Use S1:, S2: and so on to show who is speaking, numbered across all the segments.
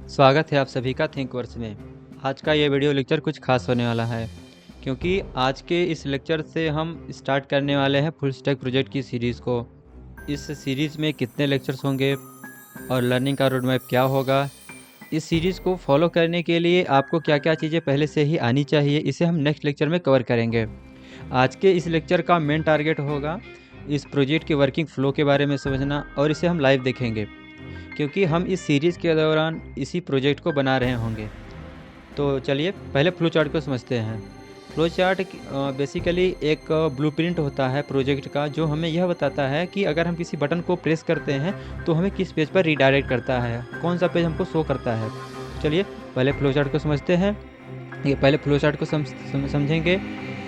S1: स्वागत है आप सभी का थिंकवर्स में। आज का ये वीडियो लेक्चर कुछ खास होने वाला है, क्योंकि आज के इस लेक्चर से हम स्टार्ट करने वाले हैं फुल स्टैक प्रोजेक्ट की सीरीज़ को। इस सीरीज़ में कितने लेक्चर्स होंगे और लर्निंग का रोड मैप क्या होगा, इस सीरीज़ को फॉलो करने के लिए आपको क्या क्या चीज़ें पहले से ही आनी चाहिए, इसे हम नेक्स्ट लेक्चर में कवर करेंगे। आज के इस लेक्चर का मेन टारगेट होगा इस प्रोजेक्ट के वर्किंग फ्लो के बारे में समझना, और इसे हम लाइव देखेंगे क्योंकि हम इस सीरीज़ के दौरान इसी प्रोजेक्ट को बना रहे होंगे। तो चलिए पहले फ्लो चार्ट को समझते हैं। फ्लो चार्ट बेसिकली एक ब्लूप्रिंट होता है प्रोजेक्ट का, जो हमें यह बताता है कि अगर हम किसी बटन को प्रेस करते हैं तो हमें किस पेज पर रीडायरेक्ट करता है, कौन सा पेज हमको शो करता है। चलिए पहले फ्लो चार्ट को समझते हैं। ये पहले फ्लो चार्ट को समझेंगे,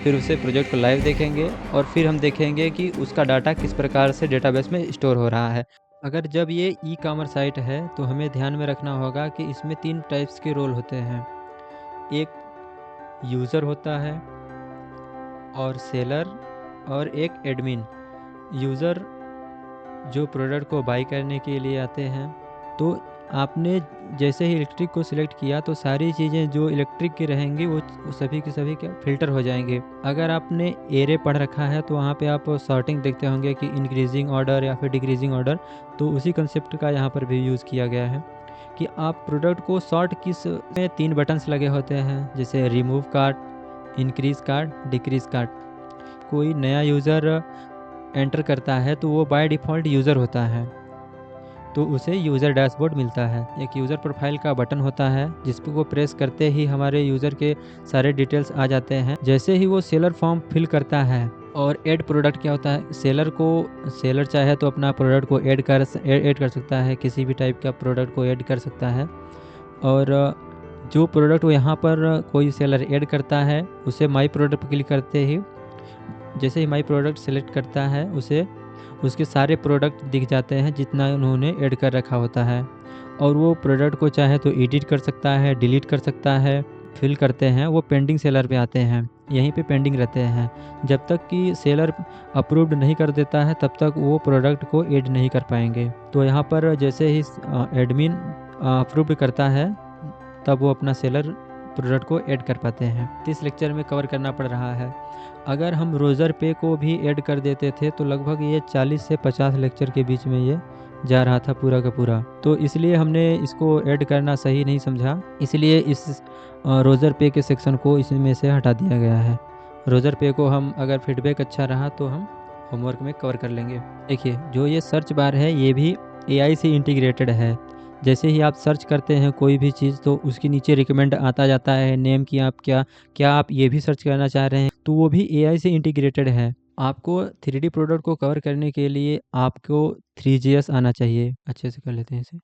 S1: फिर उसे प्रोजेक्ट को लाइव देखेंगे और फिर हम देखेंगे कि उसका डाटा किस प्रकार से डेटाबेस में स्टोर हो रहा है। अगर जब ये ई कॉमर्स साइट है तो हमें ध्यान में रखना होगा कि इसमें 3 टाइप्स के रोल होते हैं। एक यूज़र होता है और सेलर और एक एडमिन। यूज़र जो प्रोडक्ट को बाई करने के लिए आते हैं, तो आपने जैसे ही इलेक्ट्रिक को सिलेक्ट किया तो सारी चीज़ें जो इलेक्ट्रिक की रहेंगी वो सभी की सभी क्या फ़िल्टर हो जाएंगे। अगर आपने एरे पढ़ रखा है तो वहाँ पे आप सॉर्टिंग देखते होंगे कि इंक्रीजिंग ऑर्डर या फिर डिक्रीजिंग ऑर्डर, तो उसी कंसेप्ट का यहाँ पर भी यूज़ किया गया है कि आप प्रोडक्ट को सॉर्ट किस में 3 बटन्स लगे होते हैं, जैसे remove cart, increase cart, decrease cart. कोई नया यूज़र एंटर करता है तो वो बाय डिफ़ॉल्ट यूज़र होता है, तो उसे यूज़र डैशबोर्ड मिलता है। एक यूज़र प्रोफाइल का बटन होता है जिस पे वो प्रेस करते ही हमारे यूज़र के सारे डिटेल्स आ जाते हैं। जैसे ही वो सेलर फॉर्म फिल करता है, और ऐड प्रोडक्ट क्या होता है, सेलर चाहे तो अपना प्रोडक्ट को ऐड कर सकता है, किसी भी टाइप का प्रोडक्ट को ऐड कर सकता है। और जो प्रोडक्ट वो यहाँ पर कोई सेलर ऐड करता है उसे माई प्रोडक्ट पर क्लिक करते ही, जैसे ही माई प्रोडक्ट सेलेक्ट करता है उसे उसके सारे प्रोडक्ट दिख जाते हैं जितना उन्होंने ऐड कर रखा होता है। और वो प्रोडक्ट को चाहे तो एडिट कर सकता है, डिलीट कर सकता है। फिल करते हैं वो पेंडिंग सेलर पे आते हैं, यहीं पे पेंडिंग रहते हैं। जब तक कि सेलर अप्रूव्ड नहीं कर देता है तब तक वो प्रोडक्ट को ऐड नहीं कर पाएंगे। तो यहाँ पर जैसे ही एडमिन अप्रूव करता है तब वो अपना सेलर प्रोडक्ट को ऐड कर पाते हैं। इस लेक्चर में कवर करना पड़ रहा है। अगर हम रोज़र पे को भी ऐड कर देते थे तो लगभग ये 40 से 50 लेक्चर के बीच में ये जा रहा था पूरा का पूरा। तो इसलिए हमने इसको ऐड करना सही नहीं समझा, इसलिए इस रोज़र पे के सेक्शन को इसमें से हटा दिया गया है। रोज़र पे को हम अगर फीडबैक अच्छा रहा तो हम होमवर्क में कवर कर लेंगे। देखिए जो ये सर्च बार है ये भी एआई से इंटीग्रेटेड है। जैसे ही आप सर्च करते हैं कोई भी चीज़ तो उसके नीचे रिकमेंड आता जाता है नेम की, आप क्या आप ये भी सर्च करना चाह रहे हैं, तो वो भी एआई से इंटीग्रेटेड है। आपको 3D प्रोडक्ट को कवर करने के लिए आपको 3GS आना चाहिए। अच्छे से कर लेते हैं इसे।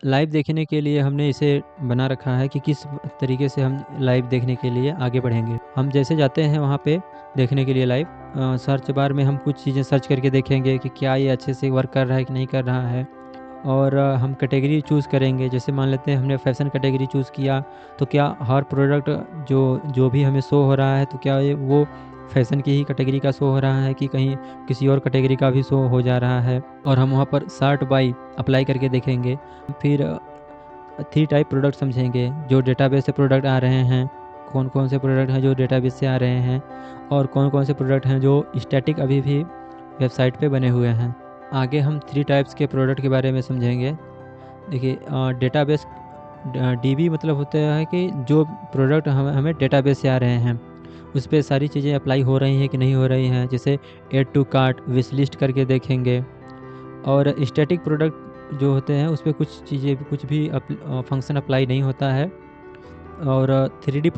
S1: लाइव देखने के लिए हमने इसे बना रखा है कि किस तरीके से हम लाइव देखने के लिए आगे बढ़ेंगे। हम जैसे जाते हैं वहाँ पे देखने के लिए लाइव, सर्च बार में हम कुछ चीज़ें सर्च करके देखेंगे कि क्या ये अच्छे से वर्क कर रहा है कि नहीं कर रहा है। और हम कैटेगरी चूज़ करेंगे, जैसे मान लेते हैं हमने फैशन कैटेगरी चूज़ किया, तो क्या हर प्रोडक्ट जो जो भी हमें शो हो रहा है तो क्या ये वो फैशन की ही कैटेगरी का शो हो रहा है कि कहीं किसी और कैटेगरी का भी शो हो जा रहा है। और हम वहाँ पर सॉर्ट बाय अप्लाई करके देखेंगे। फिर 3 टाइप प्रोडक्ट समझेंगे, जो डेटाबेस से प्रोडक्ट आ रहे हैं, कौन कौन से प्रोडक्ट हैं जो डेटाबेस से आ रहे हैं, और कौन कौन से प्रोडक्ट हैं जो स्टैटिक अभी भी वेबसाइट पे बने हुए हैं। आगे हम 3 टाइप्स के प्रोडक्ट के बारे में समझेंगे। देखिए डेटाबेस डीबी मतलब होता है कि जो प्रोडक्ट हमें डेटाबेस से आ रहे हैं उस पे सारी चीज़ें अप्लाई हो रही हैं कि नहीं हो रही हैं, जैसे add to cart, wish list करके देखेंगे। और स्टैटिक प्रोडक्ट जो होते हैं उस पे कुछ चीज़ें कुछ भी फंक्शन अप्लाई नहीं होता है। और 3D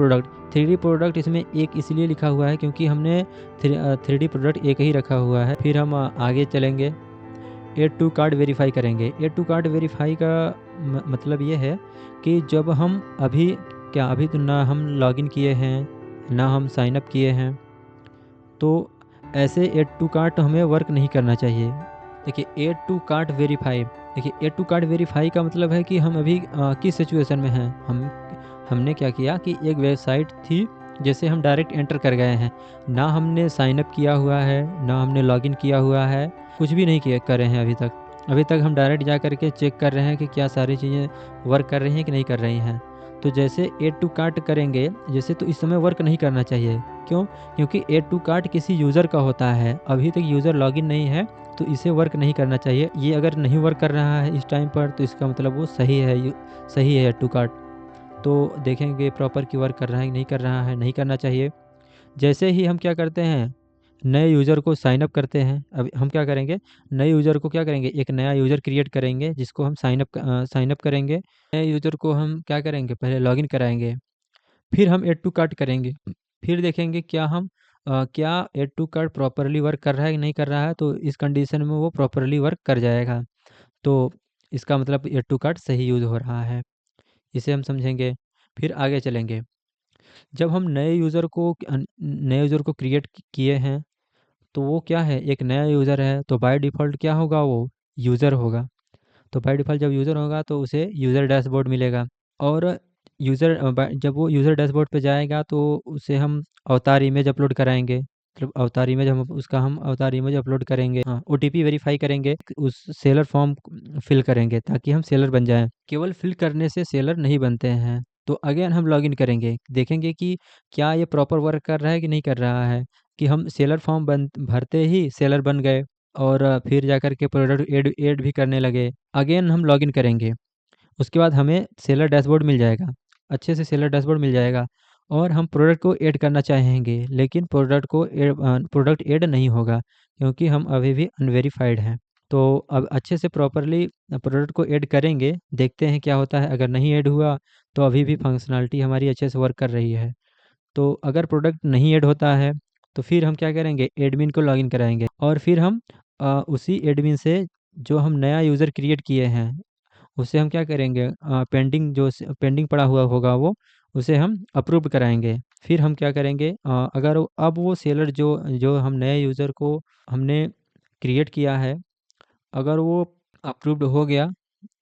S1: प्रोडक्ट इसमें एक इसलिए लिखा हुआ है क्योंकि हमने 3D प्रोडक्ट एक ही रखा हुआ है। फिर हम आगे चलेंगे, ऐड टू कार्ट वेरीफाई करेंगे। ऐड टू कार्ट वेरीफाई का मतलब ये है कि जब हम अभी तो ना हम लॉगिन किए हैं ना हम साइन अप किए हैं, तो ऐसे ऐड टू कार्ट हमें वर्क नहीं करना चाहिए। देखिए ऐड टू कार्ट वेरीफाई, देखिए ऐड टू कार्ट वेरीफाई का मतलब है कि हम अभी किस सिचुएशन में हैं। हमने क्या किया कि एक वेबसाइट थी, जैसे हम डायरेक्ट एंटर कर गए हैं, ना हमने साइन अप किया हुआ है ना हमने लॉगिन किया हुआ है, कुछ भी नहीं किया करे हैं अभी तक। अभी तक हम डायरेक्ट जा करके चेक कर रहे हैं कि क्या सारी चीज़ें वर्क कर रही हैं कि नहीं कर रही हैं। तो जैसे ऐड टू कार्ट करेंगे जैसे, तो इस समय वर्क नहीं करना चाहिए। क्यों? क्योंकि ऐड टू कार्ट किसी यूज़र का होता है, अभी तक यूज़र लॉगिन नहीं है, तो इसे वर्क नहीं करना चाहिए। ये अगर नहीं वर्क कर रहा है इस टाइम पर, तो इसका मतलब वो सही है, सही है ऐड टू कार्ट। तो देखेंगे प्रॉपर कि वर्क कर रहा है कि नहीं कर रहा है, नहीं करना चाहिए। जैसे ही हम क्या करते हैं, नए यूज़र को साइन अप करते हैं। अब हम क्या करेंगे, नए यूज़र को क्या करेंगे, एक नया यूज़र क्रिएट करेंगे जिसको हम साइन अप करेंगे। नए यूज़र को हम क्या करेंगे, पहले लॉगिन कराएँगे, फिर हम ऐड टू कार्ट करेंगे। फिर देखेंगे क्या add to cart properly work कर रहा है कि नहीं कर रहा है, तो इस कंडीशन में वो प्रॉपर्ली वर्क कर जाएगा। तो इसका मतलब ऐड टू कार्ट सही यूज़ हो रहा है, इसे हम समझेंगे। फिर आगे चलेंगे। जब हम नए यूज़र को क्रिएट किए हैं, तो वो क्या है, एक नया यूज़र है, तो बाय डिफ़ॉल्ट क्या होगा, वो यूज़र होगा। तो बाय डिफ़ॉल्ट जब यूज़र होगा तो उसे यूज़र डैशबोर्ड मिलेगा। और जब वो यूज़र डैशबोर्ड पे जाएगा तो उसे हम अवतार इमेज अपलोड कराएँगे। मतलब हम अवतार इमेज अपलोड करेंगे। हाँ, ओटीपी वेरीफ़ाई करेंगे, उस सेलर फॉर्म फिल करेंगे ताकि हम सेलर बन जाएँ। केवल फिल करने से सेलर नहीं बनते हैं। तो अगेन हम लॉगिन करेंगे, देखेंगे कि क्या ये प्रॉपर वर्क कर रहा है कि नहीं कर रहा है, कि हम सेलर फॉर्म भरते ही सेलर बन गए और फिर जाकर के प्रोडक्ट ऐड ऐड भी करने लगे। अगेन हम लॉगिन करेंगे, उसके बाद हमें सेलर डैशबोर्ड मिल जाएगा, अच्छे से सेलर डैशबोर्ड मिल जाएगा और हम प्रोडक्ट को ऐड करना चाहेंगे, लेकिन प्रोडक्ट ऐड नहीं होगा क्योंकि हम अभी भी अनवेरिफाइड हैं। तो अब अच्छे से प्रॉपर्ली प्रोडक्ट को ऐड करेंगे, देखते हैं क्या होता है। अगर नहीं ऐड हुआ तो अभी भी फंक्शनैलिटी हमारी अच्छे से वर्क कर रही है। तो अगर प्रोडक्ट नहीं ऐड होता है तो फिर हम क्या करेंगे, एडमिन को लॉगिन कराएँगे और फिर हम उसी एडमिन से जो हम नया यूज़र क्रिएट किए हैं, उसे हम क्या करेंगे, पेंडिंग पड़ा हुआ होगा उसे हम अप्रूव कराएँगे। फिर हम क्या करेंगे, अब वो सेलर जो जो हम नए यूज़र को हमने क्रिएट किया है, अगर वो अप्रूव्ड हो गया,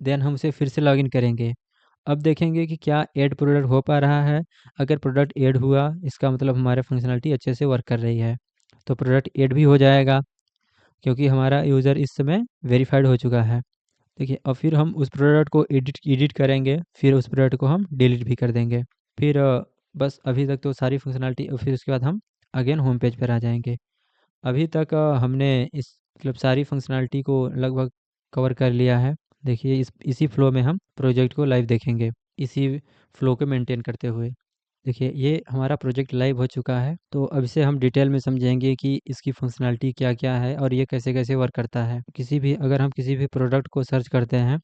S1: देन हम उसे फिर से लॉगिन करेंगे। अब देखेंगे कि क्या ऐड प्रोडक्ट हो पा रहा है। अगर प्रोडक्ट ऐड हुआ, इसका मतलब हमारा फंक्शनैलिटी अच्छे से वर्क कर रही है। तो प्रोडक्ट ऐड भी हो जाएगा क्योंकि हमारा यूज़र इस समय वेरीफाइड हो चुका है। देखिए, और फिर हम उस प्रोडक्ट को एडिट एडिट करेंगे, फिर उस प्रोडक्ट को हम डिलीट भी कर देंगे। फिर बस अभी तक तो सारी फंक्शनैलिटी, और फिर उसके बाद हम अगेन होम पेज पर आ जाएँगे। अभी तक हमने इस मतलब सारी फंक्शनैलिटी को लगभग कवर कर लिया है। देखिए, इसी फ्लो में हम प्रोजेक्ट को लाइव देखेंगे, इसी फ्लो को मेंटेन करते हुए। देखिए, ये हमारा प्रोजेक्ट लाइव हो चुका है, तो अब इसे हम डिटेल में समझेंगे कि इसकी फंक्शनैलिटी क्या-क्या है और ये कैसे-कैसे वर्क करता है। अगर हम किसी भी प्रोडक्ट को सर्च करते हैं,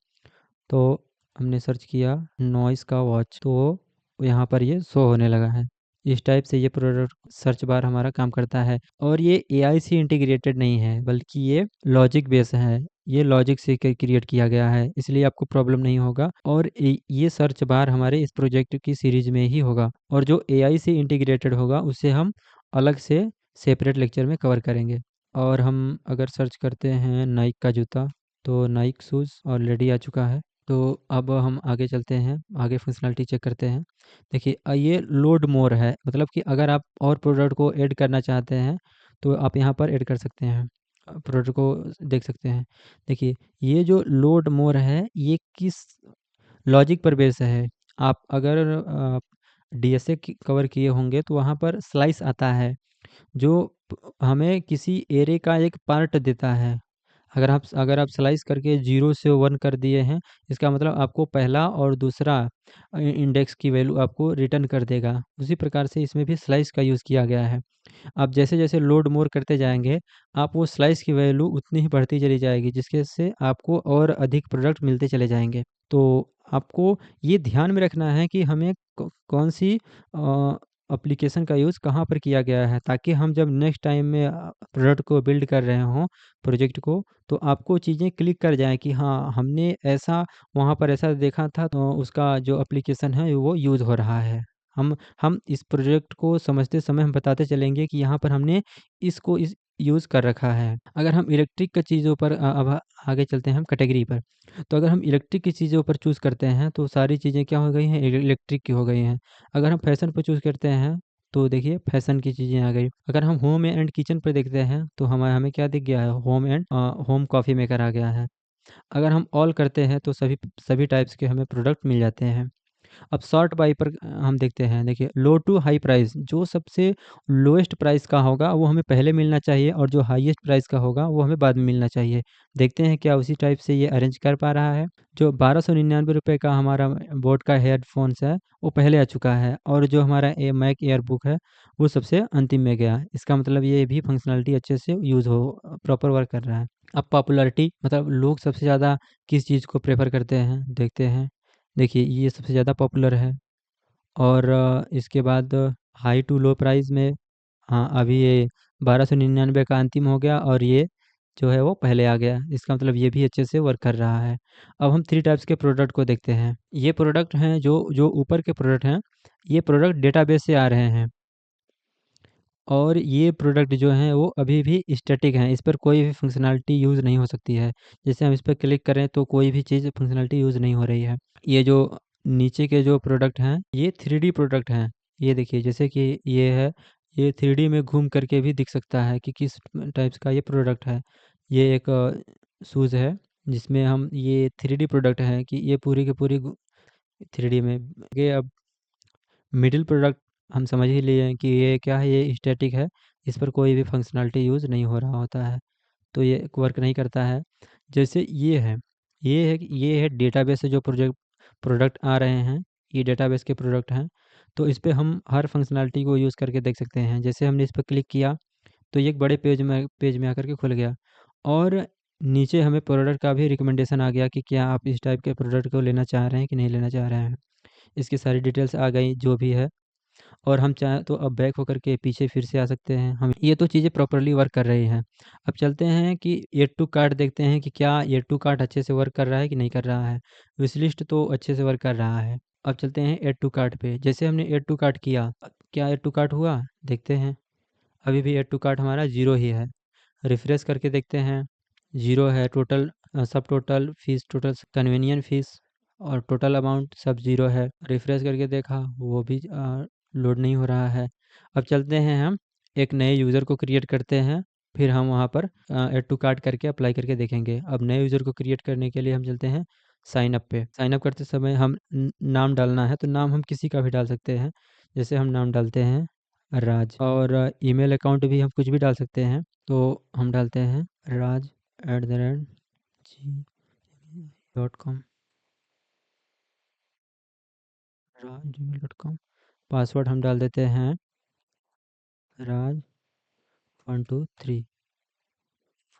S1: तो हमने सर्च किया नॉइस का वॉच, तो यहाँ पर ये शो होने लगा है। इस टाइप से ये प्रोडक्ट सर्च बार हमारा काम करता है और ये एआई से इंटीग्रेटेड नहीं है, बल्कि ये लॉजिक बेस है। ये लॉजिक से क्रिएट किया गया है, इसलिए आपको प्रॉब्लम नहीं होगा और ये सर्च बार हमारे इस प्रोजेक्ट की सीरीज में ही होगा और जो एआई से इंटीग्रेटेड होगा उसे हम अलग से सेपरेट लेक्चर में कवर करेंगे। और हम अगर सर्च करते हैं नाइक का जूता, तो नाइक शूज़ ऑलरेडी आ चुका है। तो अब हम आगे चलते हैं, आगे फंक्शनैलिटी चेक करते हैं। देखिए, ये लोड मोर है, मतलब कि अगर आप और प्रोडक्ट को ऐड करना चाहते हैं, तो आप यहाँ पर ऐड कर सकते हैं। प्रोडक्ट को देख सकते हैं। देखिए, ये जो लोड मोर है, ये किस लॉजिक पर बेस है। आप अगर डीएसए कवर किए होंगे, तो वहाँ पर स्लाइस आता है, जो हमें किसी एरे का एक पार्ट देता है। अगर आप स्लाइस करके 0 से 1 कर दिए हैं, इसका मतलब आपको पहला और दूसरा इंडेक्स की वैल्यू आपको रिटर्न कर देगा। उसी प्रकार से इसमें भी स्लाइस का यूज़ किया गया है। आप जैसे-जैसे लोड मोर करते जाएँगे, आप वो स्लाइस की वैल्यू उतनी ही बढ़ती चली जाएगी, जिसके से आपको और अधिक प्रोडक्ट मिलते चले जाएँगे। तो आपको ये ध्यान में रखना है कि हमें कौन-सी एप्लीकेशन का यूज़ कहाँ पर किया गया है, ताकि हम जब नेक्स्ट टाइम में प्रोडक्ट को बिल्ड कर रहे हों, प्रोजेक्ट को, तो आपको चीज़ें क्लिक कर जाएँ कि हाँ, हमने ऐसा वहाँ पर ऐसा देखा था, तो उसका जो एप्लीकेशन है वो यूज़ हो रहा है। हम इस प्रोजेक्ट को समझते समय हम बताते चलेंगे कि यहाँ पर हमने इस यूज़ कर रखा है। अगर हम इलेक्ट्रिक की चीज़ों पर अब आगे चलते हैं हम कैटेगरी पर। तो अगर हम इलेक्ट्रिक की चीज़ों पर चूज़ करते हैं, तो सारी चीज़ें क्या हो गई हैं, इलेक्ट्रिक की हो गई हैं। अगर हम फैशन पर चूज़ करते हैं, तो देखिए फैशन की चीज़ें आ गई। अगर हम होम एंड किचन पे देखते हैं, तो हमें क्या दिख गया है, होम कॉफ़ी मेकर आ गया है। अगर हम ऑल करते हैं तो सभी सभी टाइप्स के हमें प्रोडक्ट मिल जाते हैं। अब सॉर्ट बाय पर हम देखते हैं, देखिए लो टू हाई प्राइस, जो सबसे लोएस्ट प्राइस का होगा वो हमें पहले मिलना चाहिए और जो हाईएस्ट प्राइस का होगा वो हमें बाद में मिलना चाहिए। देखते हैं क्या उसी टाइप से ये अरेंज कर पा रहा है। जो 1299 रुपये का हमारा बोट का हेडफोन्स है वो पहले आ चुका है, और जो हमारा मैक एयर बुक है वो सबसे अंतिम में गया। इसका मतलब ये भी फंक्शनलिटी अच्छे से यूज़ हो, प्रॉपर वर्क कर रहा है। अब पॉपुलैरिटी, मतलब लोग सबसे ज़्यादा किस चीज़ को प्रेफर करते हैं देखते हैं। देखिए ये सबसे ज़्यादा पॉपुलर है। और इसके बाद हाई टू लो प्राइस में, हाँ अभी ये 1299 का अंतिम हो गया और ये जो है वो पहले आ गया। इसका मतलब ये भी अच्छे से वर्क कर रहा है। अब हम थ्री टाइप्स के प्रोडक्ट को देखते हैं। ये प्रोडक्ट हैं जो जो ऊपर के प्रोडक्ट हैं, ये प्रोडक्ट डेटाबेस से आ रहे हैं, और ये प्रोडक्ट जो हैं वो अभी भी स्टैटिक हैं, इस पर कोई भी फंक्शनैलिटी यूज़ नहीं हो सकती है। जैसे हम इस पर क्लिक करें तो कोई भी चीज़ फंक्शनैलिटी यूज़ नहीं हो रही है। ये जो नीचे के जो प्रोडक्ट हैं ये 3D प्रोडक्ट हैं। ये देखिए जैसे कि ये है, ये 3D में घूम करके भी दिख सकता है कि किस टाइप्स का ये प्रोडक्ट है। ये एक शूज़ है जिसमें हम, ये 3D प्रोडक्ट है कि ये पूरी की पूरी 3D में। ये अब मिडिल प्रोडक्ट हम समझ ही लिए हैं कि ये क्या है, ये स्टैटिक है, इस पर कोई भी फंक्शनैलिटी यूज़ नहीं हो रहा होता है, तो ये वर्क नहीं करता है। जैसे ये है डेटाबेस से जो प्रोडक्ट आ रहे हैं, ये डेटाबेस के प्रोडक्ट हैं, तो इस पे हम हर फंक्शनैलिटी को यूज़ करके देख सकते हैं। जैसे हमने इस पर क्लिक किया तो ये एक बड़े पेज में आकर के खुल गया, और नीचे हमें प्रोडक्ट का भी रिकमेंडेशन आ गया कि क्या आप इस टाइप के प्रोडक्ट को लेना चाह रहे हैं कि नहीं लेना चाह रहे हैं। इसकी सारी डिटेल्स आ गई जो भी है, और हम चाहें तो अब बैक होकर के पीछे फिर से आ सकते हैं। हम ये तो चीज़ें प्रॉपर्ली वर्क कर रही हैं। अब चलते हैं कि एड टू कार्ट देखते हैं कि क्या एड टू कार्ट अच्छे से वर्क कर रहा है कि नहीं कर रहा है। विश लिस्ट तो अच्छे से वर्क कर रहा है। अब चलते हैं एड टू कार्ट पे। जैसे हमने एड टू कार्ट किया, क्या एड टू कार्ट हुआ देखते हैं। अभी भी एड टू कार्ट हमारा ज़ीरो ही है। रिफ्रेश करके देखते हैं, ज़ीरो है। टोटल सब total fees, total convenient fees और टोटल अमाउंट सब ज़ीरो है। रिफ्रेश करके देखा वो भी लोड नहीं हो रहा है। अब चलते हैं, हम एक नए यूज़र को क्रिएट करते हैं, फिर हम वहाँ पर ऐड टू कार्ट करके अप्लाई करके देखेंगे। अब नए यूज़र को क्रिएट करने के लिए हम चलते हैं साइन अप पे। साइन अप करते समय हम नाम डालना है, तो नाम हम किसी का भी डाल सकते हैं। जैसे हम नाम डालते हैं राज, और ईमेल अकाउंट भी हम कुछ भी डाल सकते हैं। तो हम डालते हैं raj@gmail.com, raj@gmail.com। पासवर्ड हम डाल देते हैं राज 1 2 3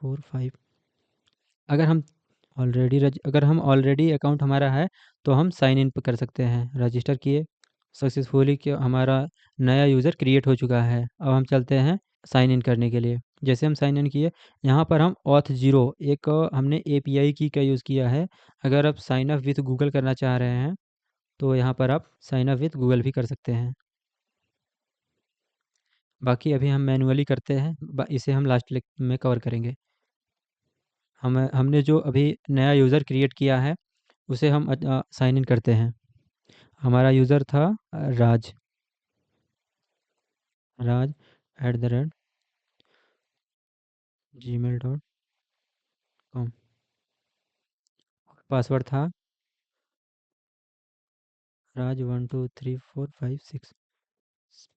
S1: 4 5। अगर हम ऑलरेडी अकाउंट हमारा है तो हम साइन इन कर सकते हैं। रजिस्टर किए सक्सेसफुली, कि हमारा नया यूज़र क्रिएट हो चुका है। अब हम चलते हैं साइन इन करने के लिए। जैसे हम साइन इन किए, यहाँ पर हम ऑथ ज़ीरो, एक हमने एपीआई की का यूज़ किया है। अगर आप साइन अप विथ गूगल करना चाह रहे हैं तो यहाँ पर आप साइन अप विथ गूगल भी कर सकते हैं। बाकी अभी हम मैनुअली करते हैं, इसे हम लास्ट में कवर करेंगे। हमने जो अभी नया यूज़र क्रिएट किया है उसे हम साइन इन करते हैं। हमारा यूज़र था राज राज @gmail.com। पासवर्ड था राज 1 2 3 4 5 6,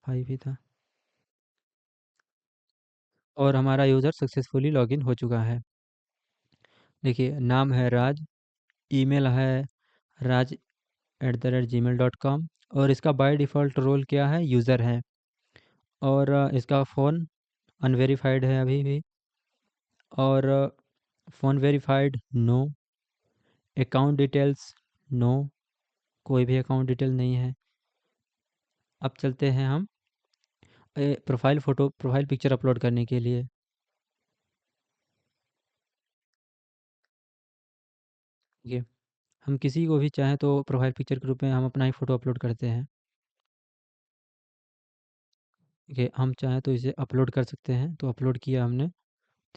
S1: 5 ही था, और हमारा यूज़र सक्सेसफुली लॉगिन हो चुका है। देखिए नाम है राज, ईमेल है राज@gmail.com, और इसका बाय डिफ़ॉल्ट रोल क्या है, यूज़र है। और इसका फ़ोन अनवेरिफाइड है अभी भी, और phone verified no. Account details no, कोई भी अकाउंट डिटेल नहीं है। अब चलते हैं हम प्रोफाइल पिक्चर अपलोड करने के लिए। ये हम किसी को भी चाहें तो प्रोफाइल पिक्चर के रूप में हम अपना ही फ़ोटो अपलोड करते हैं। ये हम चाहें तो इसे अपलोड कर सकते हैं, तो अपलोड किया हमने, तो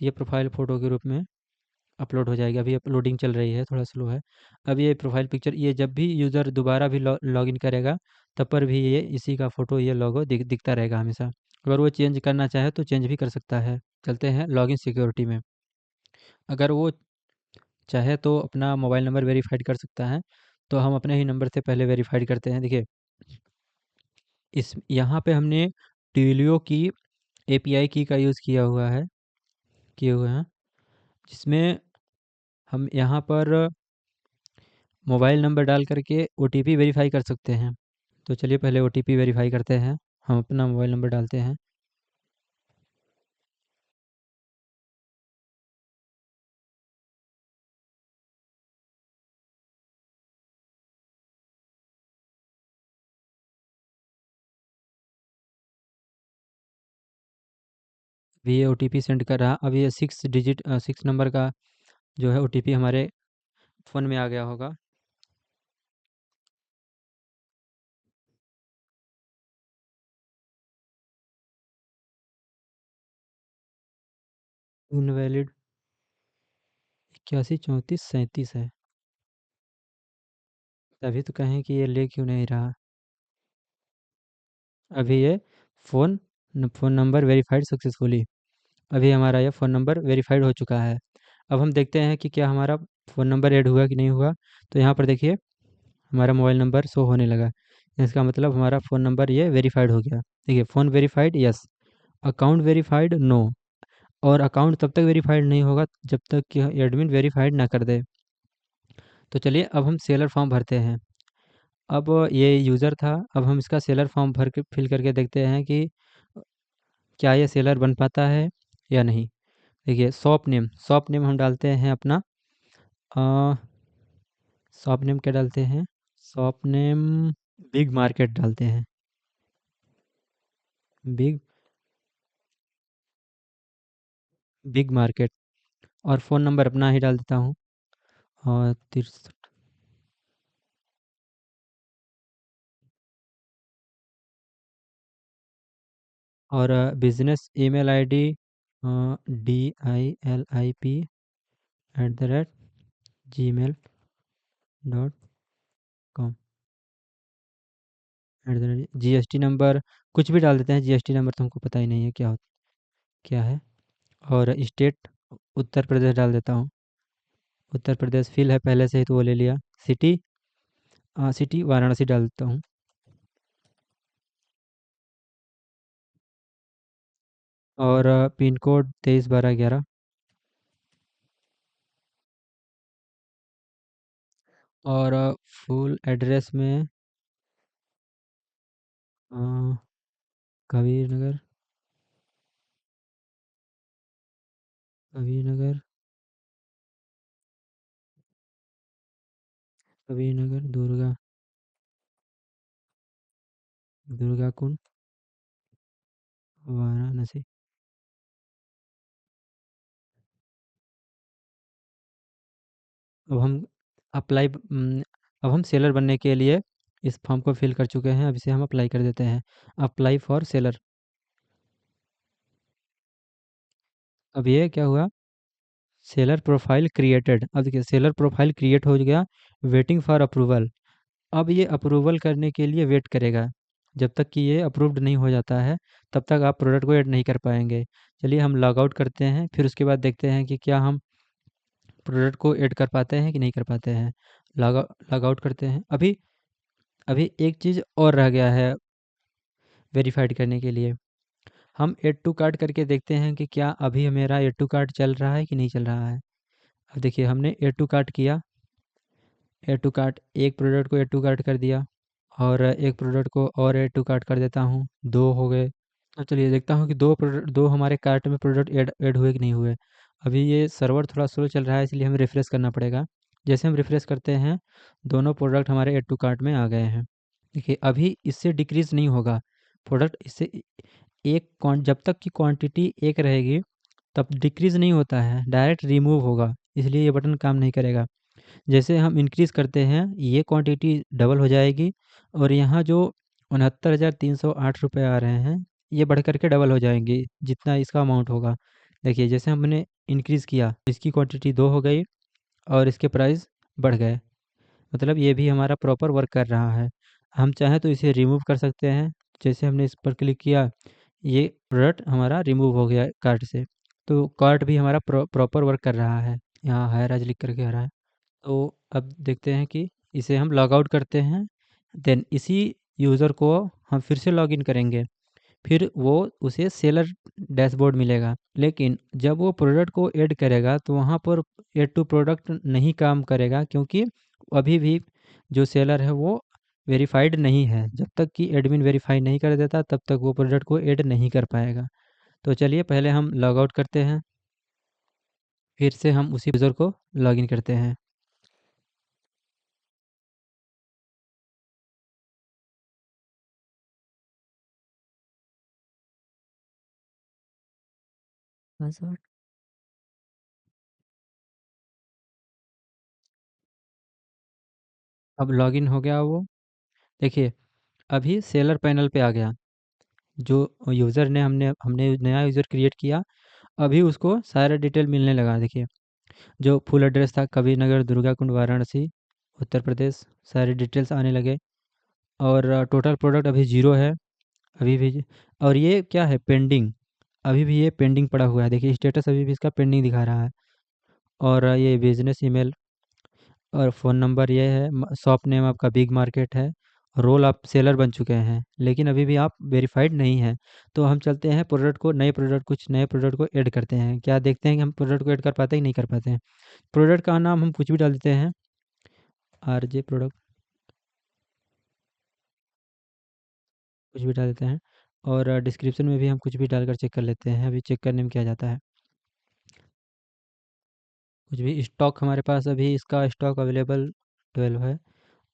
S1: ये प्रोफाइल फ़ोटो के रूप में अपलोड हो जाएगी। अभी अपलोडिंग चल रही है, थोड़ा स्लो है। अब ये प्रोफाइल पिक्चर, ये जब भी यूज़र दोबारा भी लॉगिन करेगा तब पर भी ये इसी का फ़ोटो, ये लोगो दिखता रहेगा हमेशा। अगर वो चेंज करना चाहे तो चेंज भी कर सकता है। चलते हैं लॉगिन सिक्योरिटी में। अगर वो चाहे तो अपना मोबाइल नंबर वेरीफाइड कर सकता है। तो हम अपने ही नंबर से पहले वेरीफाइड करते हैं। देखिए, इस यहाँ पे हमने ट्विलियो की एपीआई की का यूज़ किए हुए हैं, जिसमें हम यहाँ पर मोबाइल नंबर डाल करके ओटीपी वेरीफाई कर सकते हैं। तो चलिए पहले ओटीपी वेरीफाई करते हैं। हम अपना मोबाइल नंबर डालते हैं। अभी ये ओटीपी सेंड कर रहा। अब ये 6 नंबर का जो है ओटीपी हमारे फ़ोन में आ गया होगा। इनवैलिड 81 34 37 है। तभी तो कहें कि ये ले क्यों नहीं रहा। अभी ये फ़ोन नंबर वेरीफाइड सक्सेसफुली। अभी हमारा ये फ़ोन नंबर वेरीफाइड हो चुका है। अब हम देखते हैं कि क्या हमारा फ़ोन नंबर ऐड हुआ कि नहीं हुआ। तो यहाँ पर देखिए, हमारा मोबाइल नंबर शो होने लगा। इसका मतलब हमारा फ़ोन नंबर ये वेरीफाइड हो गया। देखिए, phone verified yes, account verified no. और अकाउंट तब तक वेरीफाइड नहीं होगा जब तक कि एडमिन वेरीफाइड ना कर दे। तो चलिए अब हम सेलर फॉर्म भरते हैं। अब ये यूज़र था, अब हम इसका सेलर फॉर्म भर के फिल करके देखते हैं कि क्या ये सेलर बन पाता है या नहीं। देखिए, शॉप नेम हम डालते हैं अपना। शॉप नेम क्या डालते हैं? शॉप नेम बिग मार्केट डालते हैं। Big big market. और फ़ोन नंबर अपना ही डाल देता हूँ। और 63। और business email ID DILIP@gmail.com। GST number कुछ भी डाल देते हैं। जीएसटी नंबर तो हमको पता ही नहीं है क्या है। और स्टेट उत्तर प्रदेश डाल देता हूँ। उत्तर प्रदेश फिल है पहले से ही तो वो ले लिया। सिटी सिटी वाराणसी डाल देता हूँ। और पिन कोड 23 12 11। और फुल एड्रेस में अ, कबीर नगर कबीर नगर कबीर नगर दुर्गा कुंड वाराणसी। अब हम अप्लाई अब हम सेलर बनने के लिए इस फॉर्म को फिल कर चुके हैं। अब इसे हम अप्लाई कर देते हैं। Apply for seller. अब ये क्या हुआ? Seller profile created. अब देखिए, सेलर प्रोफाइल क्रिएट हो गया। Waiting for approval. अब ये अप्रूवल करने के लिए वेट करेगा। जब तक कि ये अप्रूव्ड नहीं हो जाता है तब तक आप प्रोडक्ट को ऐड नहीं कर पाएंगे। चलिए हम लॉग आउट करते हैं, फिर उसके बाद देखते हैं कि क्या हम प्रोडक्ट को ऐड कर पाते हैं कि नहीं कर पाते हैं। लॉग आउट करते हैं। अभी अभी एक चीज़ और रह गया है वेरीफाइड करने के लिए। हम ऐड टू कार्ट करके देखते हैं कि क्या अभी मेरा ऐड टू कार्ट चल रहा है कि नहीं चल रहा है। अब देखिए, हमने ऐड टू कार्ट किया। ऐड टू कार्ट एक प्रोडक्ट को ऐड टू कार्ट कर दिया। और एक प्रोडक्ट को और ऐड टू कार्ट कर देता हूँ। 2 हो गए। तो चलिए देखता हूँ कि 2 हमारे कार्ट में प्रोडक्ट ऐड हुए कि नहीं हुए। अभी ये सर्वर थोड़ा स्लो चल रहा है, इसलिए हमें रिफ़्रेश करना पड़ेगा। जैसे हम रिफ़्रेश करते हैं, दोनों प्रोडक्ट हमारे ऐड टू कार्ट में आ गए हैं। देखिए, अभी इससे डिक्रीज़ नहीं होगा प्रोडक्ट। इससे जब तक कि क्वांटिटी एक रहेगी तब डिक्रीज़ नहीं होता है, डायरेक्ट रिमूव होगा। इसलिए ये बटन काम नहीं करेगा। जैसे हम इंक्रीज़ करते हैं, ये क्वांटिटी डबल हो जाएगी। और यहाँ जो 69,308 रुपये आ रहे हैं, ये बढ़ कर के डबल हो जाएंगे जितना इसका अमाउंट होगा। देखिए, जैसे हमने इंक्रीज़ किया, इसकी क्वांटिटी 2 हो गई और इसके प्राइस बढ़ गए। मतलब ये भी हमारा प्रॉपर वर्क कर रहा है। हम चाहें तो इसे रिमूव कर सकते हैं। जैसे हमने इस पर क्लिक किया, ये प्रोडक्ट हमारा रिमूव हो गया कार्ट से। तो कार्ट भी हमारा प्रॉपर वर्क कर रहा है। यहाँ हायर आज लिख करके आ रहा है। तो अब देखते हैं कि इसे हम लॉग आउट करते हैं, देन इसी यूज़र को हम फिर से लॉगिन करेंगे, फिर वो उसे सेलर डैशबोर्ड मिलेगा। लेकिन जब वो प्रोडक्ट को ऐड करेगा तो वहाँ पर ऐड टू प्रोडक्ट नहीं काम करेगा, क्योंकि अभी भी जो सेलर है वो वेरीफाइड नहीं है। जब तक कि एडमिन वेरीफाई नहीं कर देता तब तक वो प्रोडक्ट को ऐड नहीं कर पाएगा। तो चलिए पहले हम लॉग आउट करते हैं, फिर से हम उसी यूज़र को लॉगिन करते हैं। पासवर्ड। अब लॉगिन हो गया वो। देखिए अभी सेलर पैनल पे आ गया। जो यूज़र ने हमने हमने नया यूज़र क्रिएट किया, अभी उसको सारा डिटेल मिलने लगा। देखिए जो फुल एड्रेस था, कबीर नगर, दुर्गा कुंड, वाराणसी, उत्तर प्रदेश, सारे डिटेल्स आने लगे। और टोटल प्रोडक्ट अभी ज़ीरो है अभी भी। और ये क्या है, पेंडिंग, अभी भी ये पेंडिंग पड़ा हुआ है। देखिए स्टेटस अभी भी इसका पेंडिंग दिखा रहा है। और ये बिजनेस ईमेल और फ़ोन नंबर ये है, शॉप नेम आपका बिग मार्केट है, रोल आप सेलर बन चुके हैं, लेकिन अभी भी आप वेरीफाइड नहीं हैं। तो हम चलते हैं प्रोडक्ट को, नए प्रोडक्ट, कुछ नए प्रोडक्ट को ऐड करते हैं। क्या देखते हैं कि हम प्रोडक्ट को ऐड कर पाते हैं कि नहीं कर पाते हैं। प्रोडक्ट का नाम हम कुछ भी डाल देते हैं, आर जे प्रोडक्ट, कुछ भी डाल देते हैं। और डिस्क्रिप्शन में भी हम कुछ भी डालकर चेक कर लेते हैं। अभी चेक करने में क्या जाता है, कुछ भी। स्टॉक हमारे पास अभी इसका स्टॉक अवेलेबल 12 है।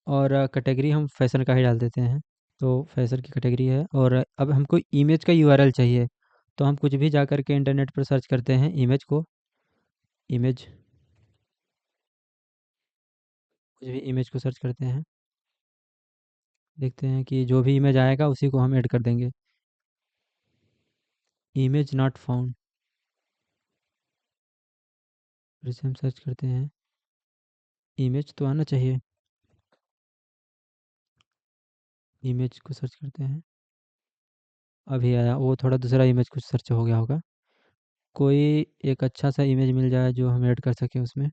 S1: और कैटेगरी हम फैशन का ही डाल देते हैं। तो फैशन की कैटेगरी है। और अब हमको इमेज का यूआरएल चाहिए, तो हम कुछ भी जा कर के इंटरनेट पर सर्च करते हैं इमेज को, इमेज, कुछ भी इमेज को सर्च करते हैं। देखते हैं कि जो भी इमेज आएगा उसी को हम ऐड कर देंगे। इमेज नॉट फाउंड, फिर से हम सर्च करते हैं। इमेज तो आना चाहिए, इमेज को सर्च करते हैं। अभी आया, वो थोड़ा दूसरा इमेज कुछ सर्च हो गया होगा। कोई एक अच्छा सा इमेज मिल जाए जो हम ऐड कर सकें उसमें।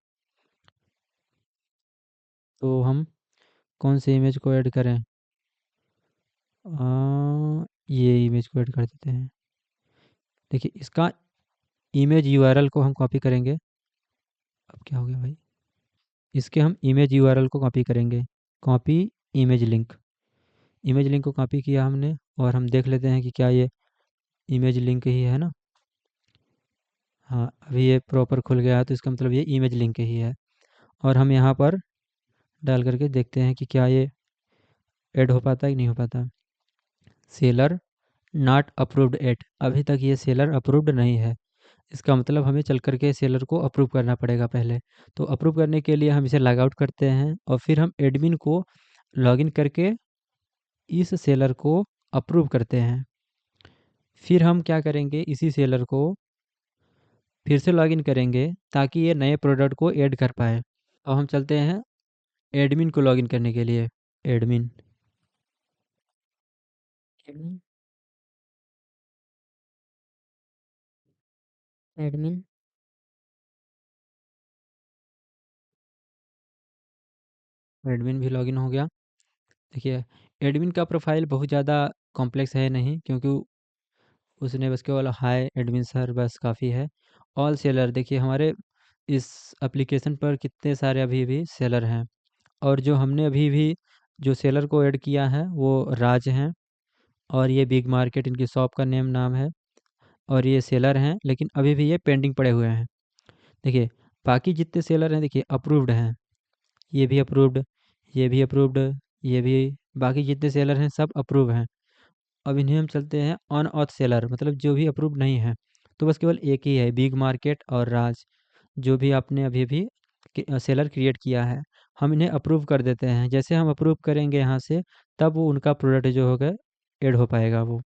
S1: तो हम कौन से इमेज को ऐड करें, ये इमेज को ऐड कर देते हैं। देखिए इसका इमेज यूआरएल को हम कॉपी करेंगे। अब क्या हो गया भाई, इसके हम इमेज यूआरएल को कॉपी करेंगे। Copy image link, image link को कॉपी किया हमने। और हम देख लेते हैं कि क्या ये इमेज लिंक ही है ना। हाँ अभी ये प्रॉपर खुल गया है, तो इसका मतलब ये इमेज लिंक ही है। और हम यहाँ पर डाल करके देखते हैं कि क्या ये ऐड हो पाता है कि नहीं हो पाता। सेलर नॉट अप्रूव्ड एट, अभी तक ये सेलर अप्रूव्ड नहीं है। इसका मतलब हमें चल कर के सेलर को अप्रूव करना पड़ेगा पहले। तो अप्रूव करने के लिए हम इसे लॉग आउट करते हैं, और फिर हम एडमिन को लॉगिन करके इस सेलर को अप्रूव करते हैं। फिर हम क्या करेंगे, इसी सेलर को फिर से लॉगिन करेंगे ताकि ये नए प्रोडक्ट को ऐड कर पाए। अब हम चलते हैं एडमिन को लॉगिन करने के लिए। एडमिन, एडमिन, एडमिन, एडमिन भी लॉगिन हो गया। देखिए एडमिन का प्रोफाइल बहुत ज़्यादा कॉम्प्लेक्स है नहीं, क्योंकि उसने बस केवल हाय एडमिन सर बस काफ़ी है। ऑल सेलर, देखिए हमारे इस एप्लीकेशन पर कितने सारे अभी भी सेलर हैं। और जो हमने अभी भी जो सेलर को ऐड किया है वो राज हैं। और ये बिग मार्केट इनकी शॉप का नेम नाम है। और ये सेलर हैं, लेकिन अभी भी ये पेंडिंग पड़े हुए हैं। देखिए बाकी जितने सेलर हैं, देखिए अप्रूव्ड हैं, ये भी अप्रूव्ड, ये भी अप्रूव्ड, ये भी, बाकी जितने सेलर हैं सब अप्रूव हैं। अब इन्हें हम चलते हैं ऑन ऑथ सेलर, मतलब जो भी अप्रूव नहीं है। तो बस केवल एक ही है, बिग मार्केट और राज, जो भी आपने अभी भी सेलर क्रिएट किया है। हम इन्हें अप्रूव कर देते हैं। जैसे हम अप्रूव करेंगे यहाँ से, तब वो उनका प्रोडक्ट जो होगा ऐड हो पाएगा वो।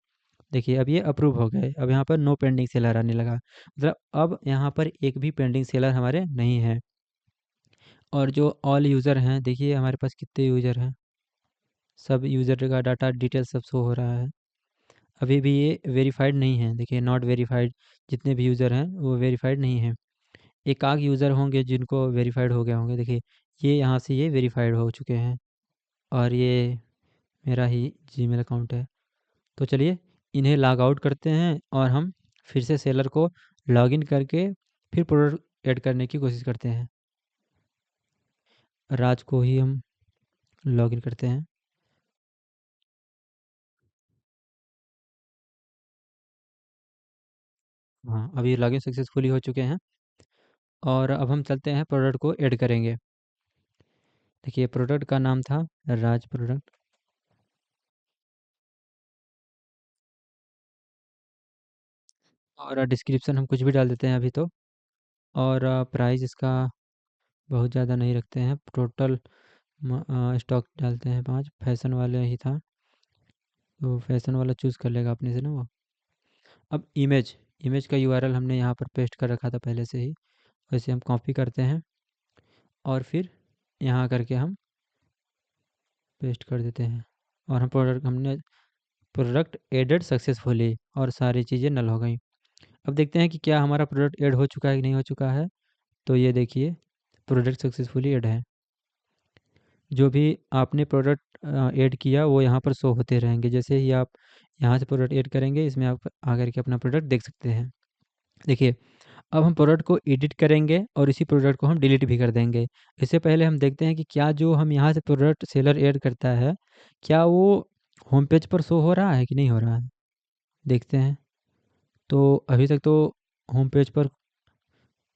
S1: देखिए अब ये अप्रूव हो गए। अब यहाँ पर नो पेंडिंग सेलर आने लगा, मतलब अब यहाँ पर एक भी पेंडिंग सेलर हमारे नहीं है। और जो ऑल यूज़र हैं, देखिए हमारे पास कितने यूज़र हैं, सब यूज़र का डाटा डिटेल सब शो हो रहा है। अभी भी ये वेरीफाइड नहीं है, देखिए नॉट वेरीफाइड, जितने भी यूज़र हैं वो वेरीफाइड नहीं हैं। एक आध यूज़र होंगे जिनको वेरीफाइड हो गया होंगे। देखिए ये यहाँ से ये वेरीफाइड हो चुके हैं और ये मेरा ही जीमेल अकाउंट है। तो चलिए इन्हें लॉग आउट करते हैं और हम फिर से सेलर को लॉगिन करके फिर प्रोडक्ट ऐड करने की कोशिश करते हैं। राज को ही हम लॉगिन करते हैं। हाँ, अभी लॉगिन सक्सेसफुली हो चुके हैं और अब हम चलते हैं प्रोडक्ट को ऐड करेंगे। देखिए प्रोडक्ट का नाम था राज प्रोडक्ट और डिस्क्रिप्शन हम कुछ भी डाल देते हैं अभी तो। और प्राइस इसका बहुत ज़्यादा नहीं रखते हैं। टोटल स्टॉक डालते हैं 5। फैशन वाले ही था तो फैशन वाला चूज़ कर लेगा अपने से ना वो। अब इमेज इमेज का यूआरएल हमने यहाँ पर पेस्ट कर रखा था पहले से ही, वैसे हम कॉपी करते हैं और फिर यहाँ करके हम पेस्ट कर देते हैं और हम हमने प्रोडक्ट एडेड सक्सेसफुली और सारी चीज़ें नल हो गई। अब देखते हैं कि क्या हमारा प्रोडक्ट ऐड हो चुका है कि नहीं हो चुका है। तो ये देखिए प्रोडक्ट सक्सेसफुली ऐड है। जो भी आपने प्रोडक्ट ऐड किया वो यहाँ पर शो होते रहेंगे। जैसे ही आप यहाँ से प्रोडक्ट ऐड करेंगे इसमें आप आकर के अपना प्रोडक्ट देख सकते हैं। देखिए अब हम प्रोडक्ट को एडिट करेंगे और इसी प्रोडक्ट को हम डिलीट भी कर देंगे। इससे पहले हम देखते हैं कि क्या जो हम यहाँ से प्रोडक्ट सेलर ऐड करता है क्या वो होम पेज पर शो हो रहा है कि नहीं हो रहा है। देखते हैं। तो अभी तक तो होम पेज पर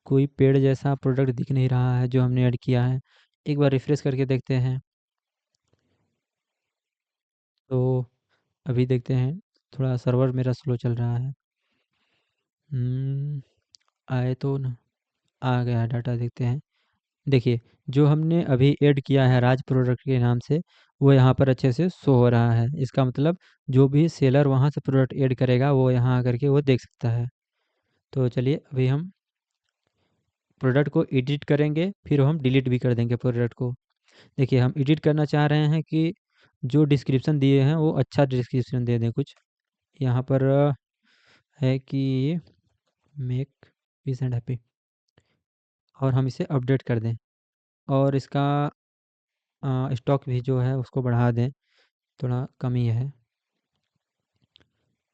S1: कोई पेड़ जैसा प्रोडक्ट दिख नहीं रहा है जो हमने ऐड किया है। एक बार रिफ्रेश करके देखते हैं। तो अभी देखते हैं थोड़ा सर्वर मेरा स्लो चल रहा है। आए तो ना आ गया डाटा। देखते हैं। देखिए जो हमने अभी ऐड किया है राज प्रोडक्ट के नाम से वो यहाँ पर अच्छे से शो हो रहा है। इसका मतलब जो भी सेलर वहाँ से प्रोडक्ट ऐड करेगा वो यहाँ आकर के वो देख सकता है। तो चलिए अभी हम प्रोडक्ट को एडिट करेंगे फिर हम डिलीट भी कर देंगे प्रोडक्ट को। देखिए हम एडिट करना चाह रहे हैं कि जो डिस्क्रिप्शन दिए हैं वो अच्छा डिस्क्रिप्शन दे दें कुछ। यहाँ पर है कि मेक पीस एंड हैप्पी और हम इसे अपडेट कर दें और इसका स्टॉक भी जो है उसको बढ़ा दें। थोड़ा कमी है।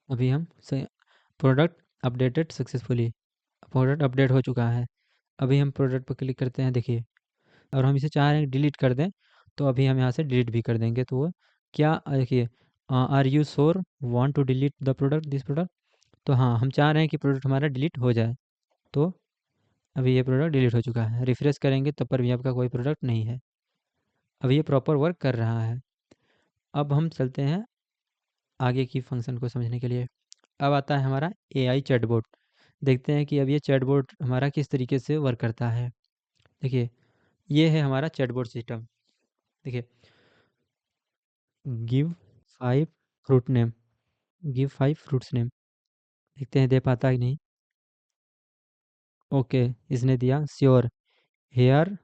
S1: अभी हम से product updated successfully. Product update हो चुका है। अभी हम प्रोडक्ट पर क्लिक करते हैं। देखिए और हम इसे चाह रहे हैं डिलीट कर दें तो अभी हम यहाँ से डिलीट भी कर देंगे। तो वो क्या देखिए are you sure want to delete the product this product. तो हाँ हम चाह रहे हैं कि प्रोडक्ट हमारा डिलीट हो जाए। तो अभी ये प्रोडक्ट डिलीट हो चुका है। रिफ्रेश करेंगे तब पर भी आपका कोई प्रोडक्ट नहीं है। अभी ये प्रॉपर वर्क कर रहा है। अब हम चलते हैं आगे की फंक्शन को समझने के लिए। अब आता है हमारा एआई चैटबॉट। देखते हैं कि अब ये चैटबॉट हमारा किस तरीके से वर्क करता है। देखिए ये है हमारा चैटबॉट सिस्टम। देखिए give 5 fruit name. Give 5 fruits name. देखते हैं दे पाता ही नहीं। ओके इसने दिया sure here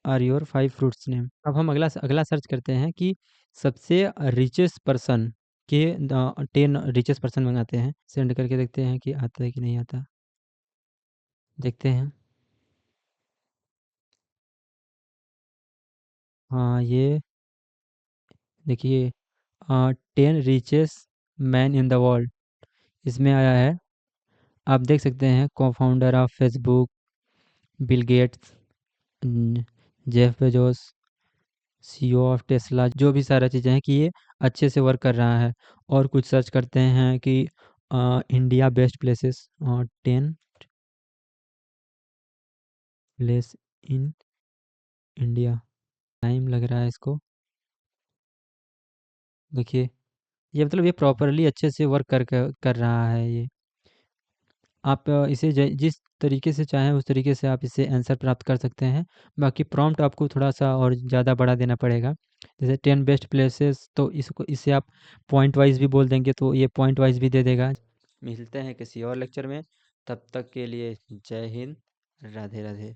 S1: are your 5 fruits name. अब हम अगला अगला सर्च करते हैं कि सबसे रिचेस्ट पर्सन के 10 रिचेस्ट पर्सन मंगाते हैं। सेंड करके देखते हैं कि आता है कि नहीं आता। देखते हैं। हाँ ये देखिए 10 richest man in the world इसमें आया है। आप देख सकते हैं को founder of Facebook Bill Gates, Jeff Bezos, CEO of Tesla, जो भी सारा चीज़ें हैं कि ये अच्छे से वर्क कर रहा है। और कुछ सर्च करते हैं कि India best places 10 place in India. Time लग रहा है इसको। देखिए ये मतलब ये प्रॉपरली अच्छे से वर्क कर रहा है ये। आप इसे जिस तरीके से चाहें उस तरीके से आप इससे आंसर प्राप्त कर सकते हैं। बाकी प्रॉम्प्ट आपको थोड़ा सा और ज़्यादा बड़ा देना पड़ेगा। जैसे 10 बेस्ट प्लेसेस तो इसको इसे आप पॉइंट वाइज भी बोल देंगे तो ये पॉइंट वाइज भी दे देगा। मिलते हैं किसी और लेक्चर में। तब तक के लिए जय हिंद। राधे राधे।